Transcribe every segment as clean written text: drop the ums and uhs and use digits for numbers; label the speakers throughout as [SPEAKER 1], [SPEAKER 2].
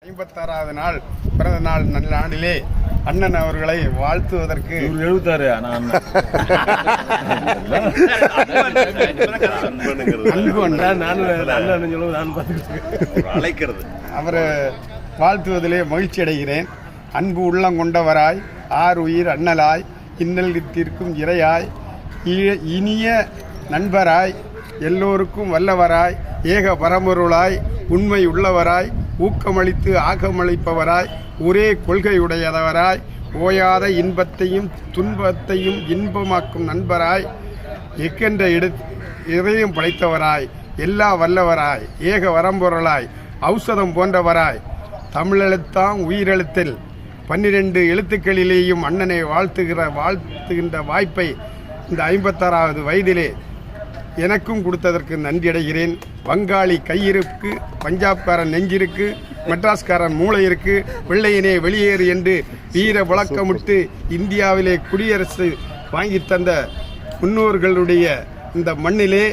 [SPEAKER 1] 56வது நாள் பிறந்த நாள் நாளிலே அண்ணன் அவர்களை வாழ்த்துவதற்கு
[SPEAKER 2] 76
[SPEAKER 1] அழைக்கிறது அவரை வாழ்த்துவதிலே மகிழ்ச்சி அடைகிறேன். அன்பு உள்ளம் கொண்டவராய் ஆர் உயிர் அண்ணலாய் இன்னல்கிற்கும் இறையாய் இனிய நண்பராய் எல்லோருக்கும் வல்லவராய் ஏக பரம்பொருளாய் உண்மை உள்ளவராய் ஊக்கமளித்து ஆக்கமளிப்பவராய் ஒரே கொள்கையுடையவராய் ஓயாத இன்பத்தையும் துன்பத்தையும் இன்பமாக்கும் நண்பராய் எக்கென்ற இதயம் படைத்தவராய் எல்லா வல்லவராய் ஏக வரம்பொருளாய் ஔஷதம் போன்றவராய் தமிழெழுத்தாம் உயிரெழுத்தில் 12 எழுத்துக்களிலேயும் அண்ணனை வாழ்த்துகின்ற வாய்ப்பை இந்த 56வது வயதிலே எனக்கும் கொடுத்ததற்கு நன்றி அடைகிறேன். வங்காளி கையிருக்கு, பஞ்சாப்காரன் நெஞ்சிருக்கு, மெட்ராஸ்காரன் மூளை இருக்கு, வெள்ளையனே வெளியேறு என்று வீர முழக்கமிட்டு இந்தியாவிலே குடியரசு வாங்கி தந்த முன்னோர்களுடைய இந்த மண்ணிலே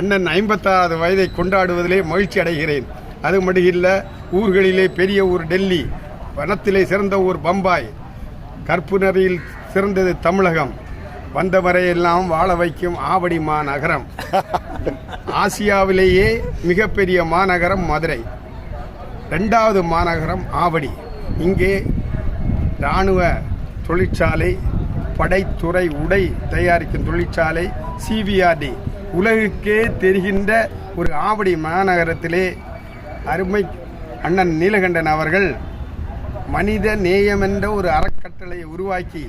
[SPEAKER 1] அண்ணன் 56வது வயதை கொண்டாடுவதிலே மகிழ்ச்சி அடைகிறேன். அது மட்டும் இல்லை, ஊர்களிலே பெரிய ஊர் டெல்லி, வனத்திலே சிறந்த ஊர் பம்பாய், கற்புணரியில் சிறந்தது தமிழகம், வந்தவரையெல்லாம் வாழ வைக்கும் ஆவடி மாநகரம், ஆசியாவிலேயே மிகப்பெரிய மாநகரம் மதுரை, 2வது மாநகரம் ஆவடி. இங்கே இராணுவ தொழிற்சாலை, படைத்துறை உடை தயாரிக்கும் தொழிற்சாலை, சிபிஆர்டி உலகுக்கே தெரிகின்ற ஒரு ஆவடி மாநகரத்திலே அருமை அண்ணன் நீலகண்டன் அவர்கள் மனித நேயம் என்ற ஒரு அறக்கட்டளையை உருவாக்கி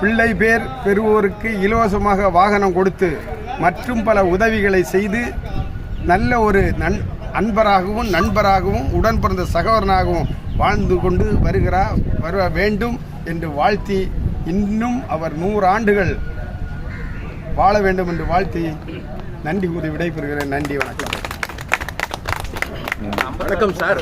[SPEAKER 1] பிள்ளை பேர் பெறுவோருக்கு இலவசமாக வாகனம் கொடுத்து மற்றும் பல உதவிகளை செய்து நல்ல ஒரு அன்பராகவும் நண்பராகவும் உடன் பிறந்த சகோதரனாகவும் வாழ்ந்து கொண்டு வர வேண்டும் என்று வாழ்த்தி, இன்னும் அவர் 100 ஆண்டுகள் வாழ வேண்டும் என்று வாழ்த்தி நன்றி கூறி விடைபெறுகிறேன். நன்றி, வணக்கம்.
[SPEAKER 2] வணக்கம் சார்.